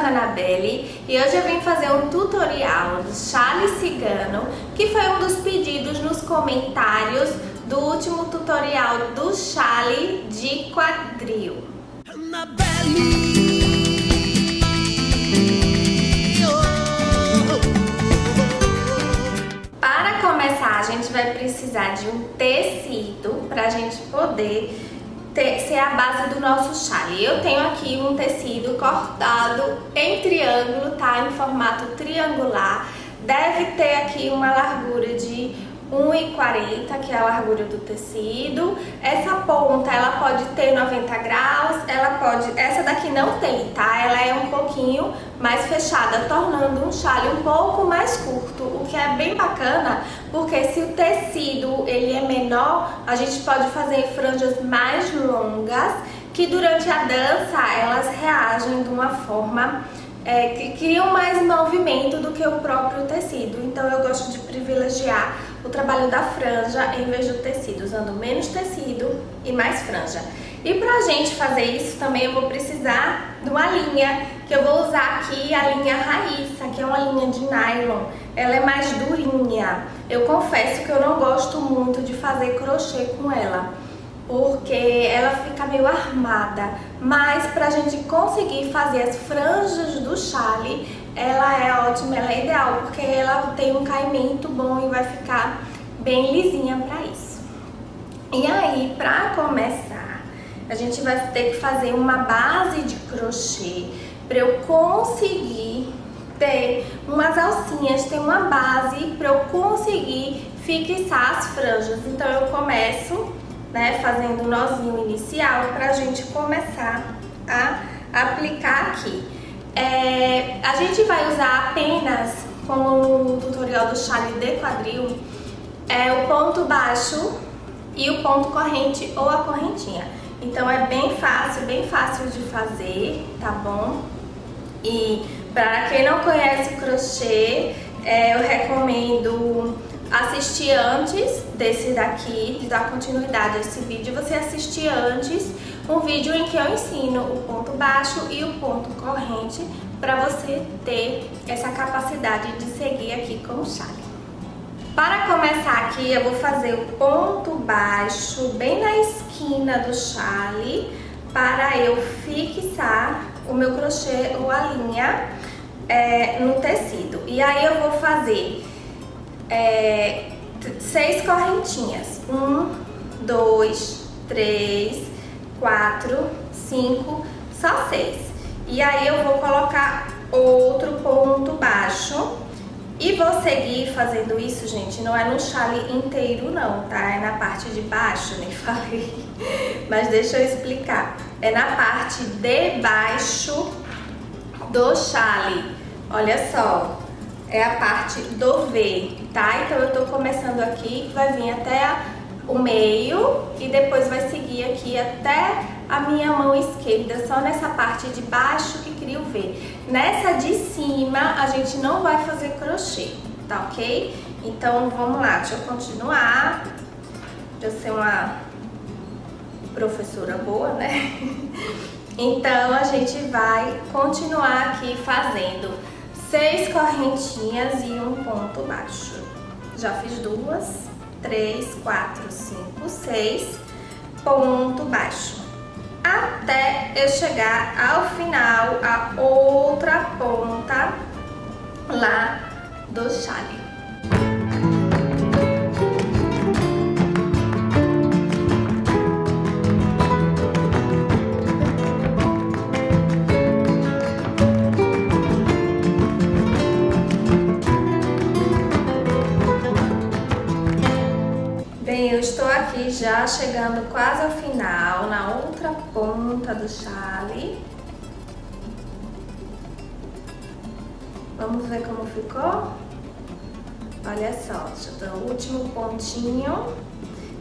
Anabelle e hoje eu vim fazer um tutorial do chale cigano, que foi um dos pedidos nos comentários do último tutorial do chale de quadril. Para começar, a gente vai precisar de um tecido para a gente poder ser a base do nosso chale. Eu tenho aqui um tecido cortado em triângulo, tá? Em formato triangular. Deve ter aqui uma largura de 1,40, que é a largura do tecido. Essa ponta, ela pode ter 90 graus, essa daqui não tem, tá? Ela é um pouquinho mais fechada, tornando um chale um pouco mais curto, o que é bem bacana, porque se o tecido ele é menor, a gente pode fazer franjas mais longas, que durante a dança elas reagem de uma forma que criam mais movimento do que o próprio tecido. Então eu gosto de privilegiar o trabalho da franja em vez do tecido, usando menos tecido e mais franja. E pra gente fazer isso também eu vou precisar de uma linha, que eu vou usar aqui a linha Raíssa, que é uma linha de nylon. Ela é mais durinha. Eu confesso que eu não gosto muito de fazer crochê com ela, porque ela fica meio armada, mas pra gente conseguir fazer as franjas do chale, ela é ótima, ela é ideal, porque ela tem um caimento bom e vai ficar bem lisinha pra isso. E aí, pra começar, a gente vai ter que fazer uma base de crochê pra eu conseguir ter umas alcinhas, ter uma base pra eu conseguir fixar as franjas. Então eu começo fazendo o nozinho inicial pra gente começar a aplicar aqui. A gente vai usar apenas, como no tutorial do chale de quadril, o ponto baixo e o ponto corrente ou a correntinha. Então é bem fácil de fazer, tá bom? E para quem não conhece crochê, eu recomendo assistir antes desse daqui, de dar continuidade a esse vídeo, você assistir antes um vídeo em que eu ensino o ponto baixo e o ponto corrente para você ter essa capacidade de seguir aqui com o chale. Para começar aqui, eu vou fazer o ponto baixo bem na esquina do chale para eu fixar o meu crochê ou a linha no tecido. E aí eu vou fazer 6 correntinhas, 1, 2, 3, 4, 5, só 6. E aí eu vou colocar outro ponto baixo e vou seguir fazendo isso, gente, não é no chale inteiro não, tá? É na parte de baixo, nem falei, mas deixa eu explicar. É na parte de baixo do chale, olha só. É a parte do V, tá? Então eu tô começando aqui, vai vir até o meio e depois vai seguir aqui até a minha mão esquerda, só nessa parte de baixo que cria o V. Nessa de cima a gente não vai fazer crochê, tá ok? Então vamos lá, deixa eu continuar, pra eu ser uma professora boa, né? Então a gente vai continuar aqui fazendo 6 correntinhas e um ponto baixo. Já fiz 2, 3, 4, 5, 6 ponto baixo. Até eu chegar ao final, a outra ponta lá do chale. Eu estou aqui já chegando quase ao final, na outra ponta do chale. Vamos ver como ficou? Olha só, deixa eu dar o último pontinho.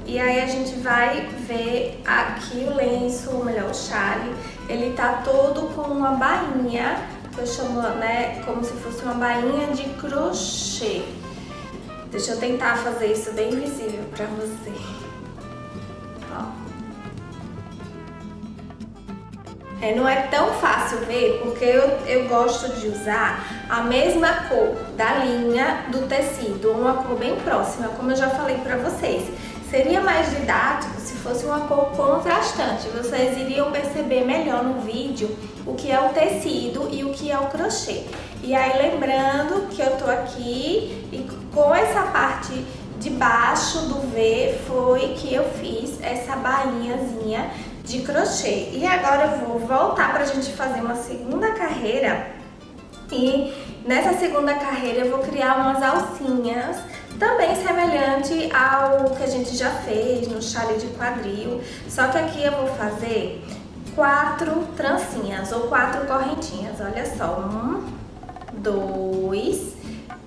E aí a gente vai ver aqui o lenço, ou melhor, o chale. Ele tá todo com uma bainha, que eu chamo, como se fosse uma bainha de crochê. Deixa eu tentar fazer isso bem visível pra você. Ó. Não é tão fácil ver, porque eu gosto de usar a mesma cor da linha do tecido, uma cor bem próxima, como eu já falei pra vocês. Seria mais didático se fosse uma cor contrastante, vocês iriam perceber melhor no vídeo o que é o tecido e o que é o crochê. E aí lembrando que eu tô aqui e com essa parte de baixo do V foi que eu fiz essa bainhazinha de crochê. E agora eu vou voltar pra gente fazer uma segunda carreira e nessa segunda carreira eu vou criar umas alcinhas também semelhante ao que a gente já fez no chale de quadril, só que aqui eu vou fazer 4 trancinhas ou 4 correntinhas, olha só, 1, 2,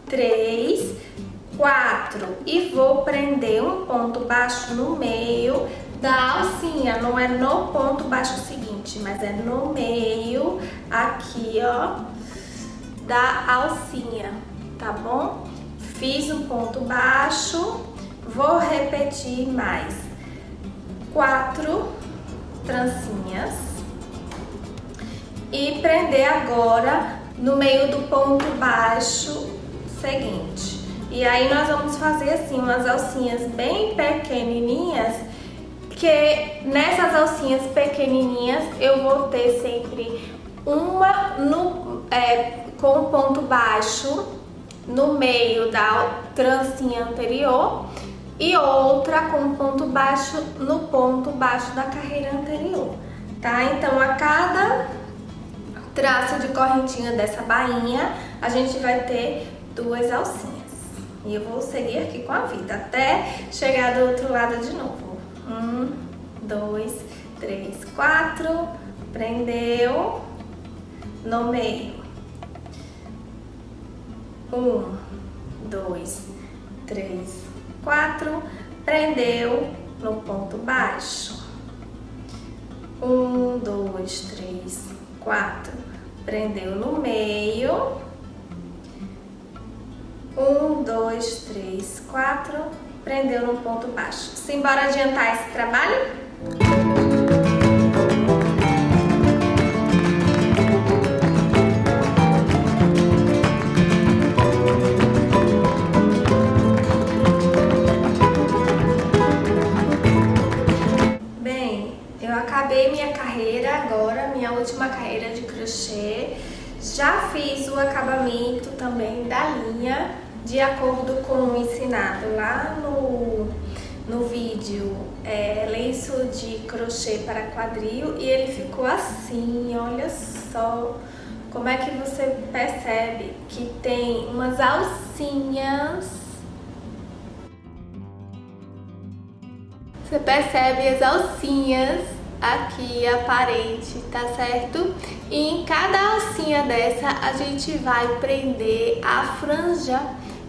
3, 4 e vou prender um ponto baixo no meio da alcinha, não é no ponto baixo seguinte, mas é no meio aqui, ó, da alcinha, tá bom? Fiz um ponto baixo, vou repetir mais 4 trancinhas e prender agora no meio do ponto baixo seguinte. E aí nós vamos fazer assim umas alcinhas bem pequenininhas, que nessas alcinhas pequenininhas eu vou ter sempre uma com o ponto baixo no meio da trancinha anterior e outra com ponto baixo no ponto baixo da carreira anterior, tá? Então a cada traço de correntinha dessa bainha a gente vai ter 2 alcinhas. E eu vou seguir aqui com a vida até chegar do outro lado de novo. 1, 2, 3, 4, prendeu no meio. 1, 2, 3, 4, prendeu no ponto baixo. 1, 2, 3, 4, prendeu no meio. 1, 2, 3, 4, prendeu no ponto baixo. Simbora adiantar esse trabalho? Bem, eu acabei minha carreira agora, minha última carreira de crochê. Já fiz o acabamento também da linha, de acordo com o ensinado lá no vídeo, lenço de crochê para quadril, e ele ficou assim, olha só como é que você percebe que tem umas alcinhas. Você percebe as alcinhas aqui aparente, tá certo? E em cada alcinha dessa a gente vai prender a franja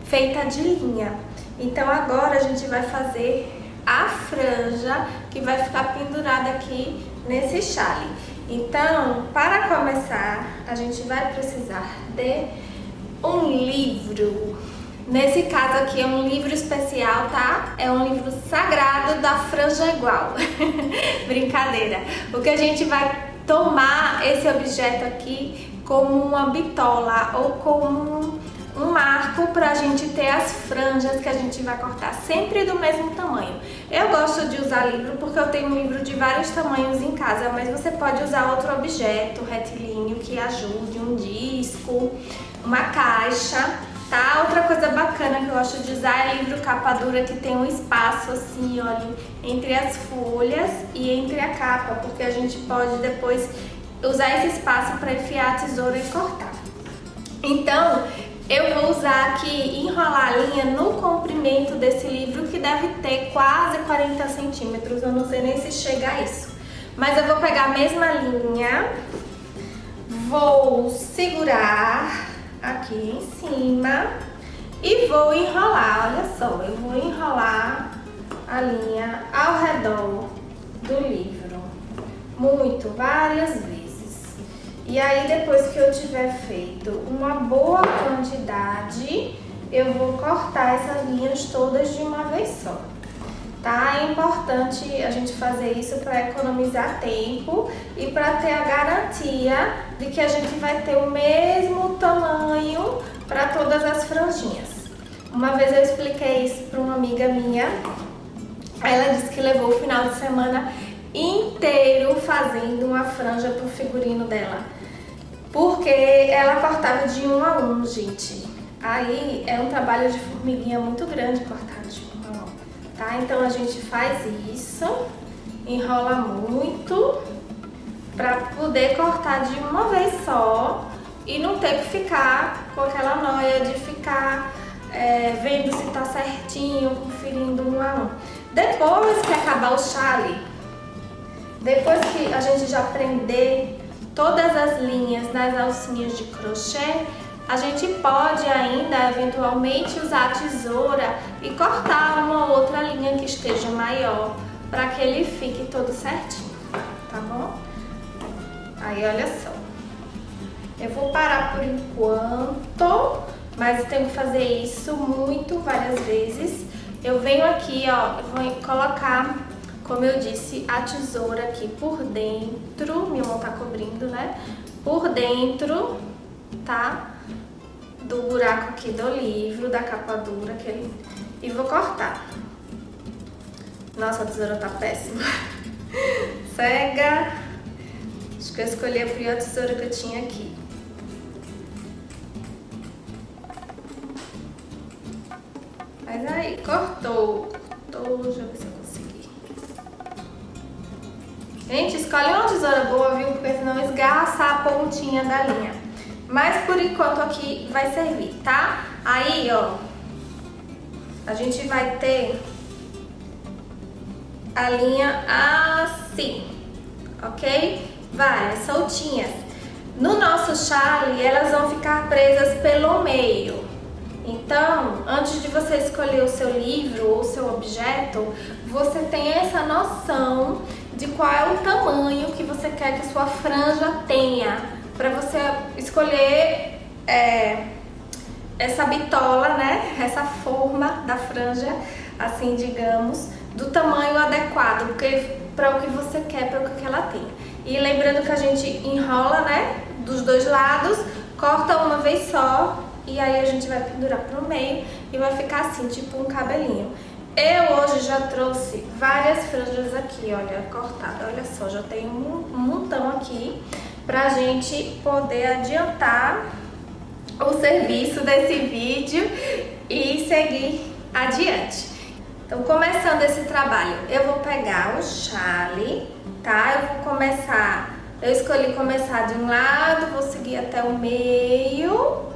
feita de linha. Então agora a gente vai fazer a franja que vai ficar pendurada aqui nesse chale. Então, para começar, a gente vai precisar de um livro. Nesse caso aqui é um livro especial, tá? É um livro sagrado da franja igual. Brincadeira. O que a gente vai tomar esse objeto aqui como uma bitola ou como um arco pra gente ter as franjas que a gente vai cortar sempre do mesmo tamanho. Eu gosto de usar livro porque eu tenho um livro de vários tamanhos em casa, mas você pode usar outro objeto retilíneo que ajude, um disco, uma caixa, tá? Outra coisa bacana que eu gosto de usar é livro capa dura, que tem um espaço assim, olha, entre as folhas e entre a capa, porque a gente pode depois usar esse espaço para enfiar a tesoura e cortar. Então, eu vou usar aqui, enrolar a linha no comprimento desse livro, que deve ter quase 40 centímetros, eu não sei nem se chega a isso. Mas eu vou pegar a mesma linha, vou segurar aqui em cima e vou enrolar, olha só, eu vou enrolar a linha ao redor do livro, várias vezes. E aí depois que eu tiver feito uma boa quantidade, eu vou cortar essas linhas todas de uma vez só. tá? É importante a gente fazer isso para economizar tempo e para ter a garantia de que a gente vai ter o mesmo tamanho para todas as franjinhas. Uma vez eu expliquei isso para uma amiga minha, ela disse que levou o final de semana inteiro fazendo uma franja pro figurino dela, porque ela cortava de 1 a 1, gente. Aí é um trabalho de formiguinha muito grande cortar de 1 a 1, tá? Então a gente faz isso, enrola muito para poder cortar de uma vez só e não ter que ficar com aquela noia de ficar vendo se tá certinho, conferindo 1 a 1. Depois que acabar o chale, depois que a gente já prender todas as linhas das alcinhas de crochê, a gente pode ainda eventualmente usar a tesoura e cortar uma outra linha que esteja maior para que ele fique todo certinho, tá bom? Aí olha só, eu vou parar por enquanto, mas eu tenho que fazer isso várias vezes. Eu venho aqui, ó, eu vou colocar, como eu disse, a tesoura aqui por dentro, minha mão tá cobrindo, né? Por dentro, tá? Do buraco aqui do livro, da capa dura, e vou cortar. Nossa, a tesoura tá péssima. Cega. Acho que eu escolhi a pior tesoura que eu tinha aqui. Mas aí, cortou, deixa eu ver se eu consegui. Gente, escolhe uma tesoura boa, viu? Porque senão esgarça a pontinha da linha. Mas por enquanto aqui vai servir, tá? Aí, ó, a gente vai ter a linha assim, ok? Várias, soltinhas. No nosso chale, elas vão ficar presas pelo meio. Então, antes de você escolher o seu livro ou o seu objeto, você tem essa noção de qual é o tamanho que você quer que a sua franja tenha, para você escolher essa bitola, né? Essa forma da franja, assim, digamos, do tamanho adequado, para o que você quer, para o que ela tem. E lembrando que a gente enrola, né? Dos dois lados, corta uma vez só. E aí a gente vai pendurar pro meio e vai ficar assim, tipo um cabelinho. Eu hoje já trouxe várias franjas aqui, olha, cortada. Olha só, já tem um montão aqui pra gente poder adiantar o serviço desse vídeo e seguir adiante. Então, começando esse trabalho, eu vou pegar o chale, tá? Eu escolhi começar de um lado, vou seguir até o meio.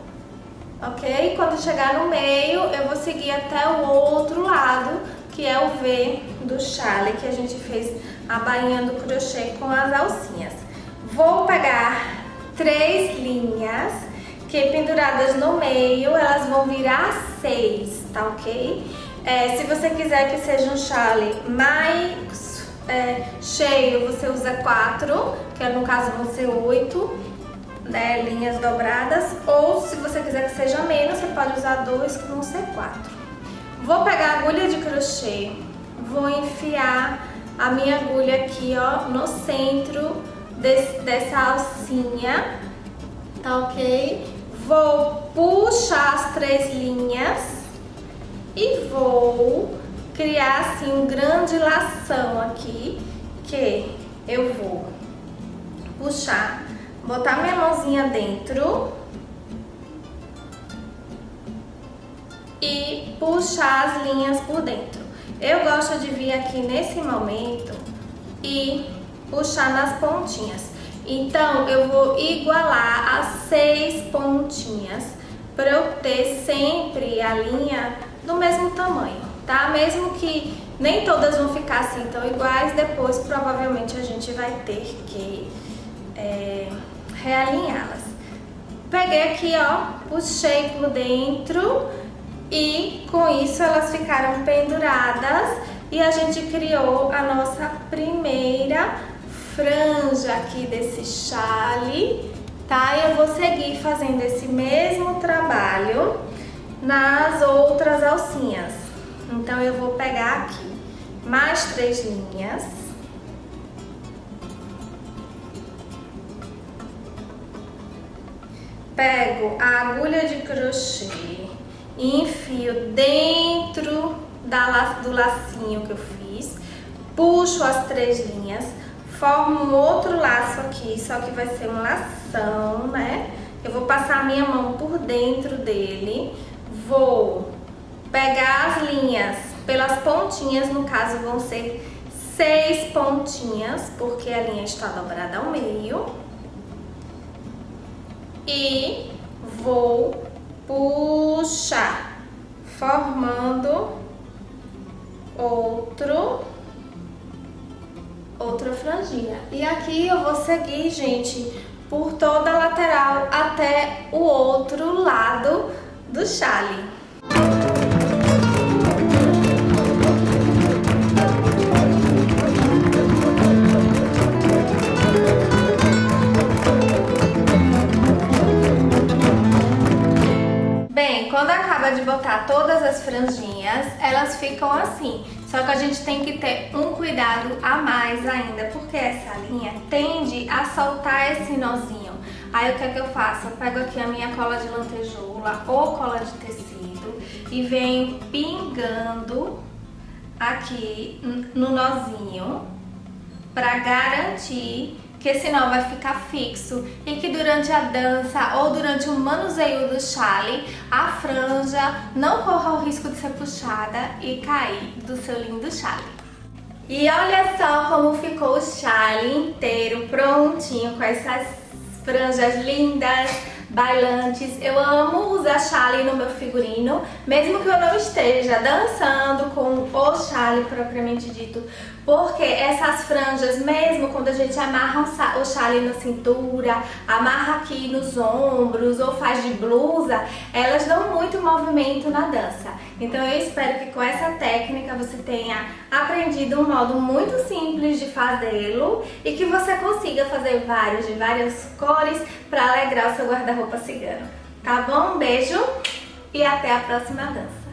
Ok? Quando chegar no meio, eu vou seguir até o outro lado, que é o V do chale, que a gente fez a bainha do crochê com as alcinhas. Vou pegar 3 linhas, que penduradas no meio, elas vão virar 6, tá ok? Se você quiser que seja um chale mais cheio, você usa 4, que no caso vão ser 8. Né, linhas dobradas, ou se você quiser que seja menos, você pode usar 2, que vão ser 4. Vou pegar a agulha de crochê, vou enfiar a minha agulha aqui, ó, no centro dessa alcinha, tá ok? Vou puxar as 3 linhas e vou criar assim um grande lação aqui, que eu vou puxar, botar minha mãozinha dentro e puxar as linhas por dentro. Eu gosto de vir aqui nesse momento e puxar nas pontinhas. Então, eu vou igualar as 6 pontinhas para eu ter sempre a linha do mesmo tamanho, tá? Mesmo que nem todas vão ficar assim tão iguais, depois provavelmente a gente vai ter que realinhá-las. Peguei aqui, ó, puxei por dentro e com isso elas ficaram penduradas e a gente criou a nossa primeira franja aqui desse chale, tá? Eu vou seguir fazendo esse mesmo trabalho nas outras alcinhas. Então eu vou pegar aqui mais 3 linhas. Pego a agulha de crochê e enfio dentro do lacinho que eu fiz, puxo as 3 linhas, formo um outro laço aqui, só que vai ser um lação, né? Eu vou passar a minha mão por dentro dele, vou pegar as linhas pelas pontinhas, no caso vão ser 6 pontinhas, porque a linha está dobrada ao meio. E vou puxar, formando outra franjinha. E aqui eu vou seguir, gente, por toda a lateral até o outro lado do chale. Bem, quando acaba de botar todas as franjinhas, elas ficam assim. Só que a gente tem que ter um cuidado a mais ainda, porque essa linha tende a soltar esse nozinho. Aí o que é que eu faço? Eu pego aqui a minha cola de lantejoula ou cola de tecido e venho pingando aqui no nozinho para garantir que esse nó vai ficar fixo e que durante a dança ou durante o manuseio do chale, a franja não corra o risco de ser puxada e cair do seu lindo chale. E olha só como ficou o chale inteiro prontinho com essas franjas lindas, bailantes. Eu amo usar chale no meu figurino, mesmo que eu não esteja dançando com o chale propriamente dito, porque essas franjas, mesmo quando a gente amarra o chale na cintura, amarra aqui nos ombros ou faz de blusa, elas dão muito movimento na dança. Então eu espero que com essa técnica você tenha aprendido um modo muito simples de fazê-lo e que você consiga fazer vários de várias cores para alegrar o seu guarda-roupa cigano. Tá bom? Um beijo e até a próxima dança.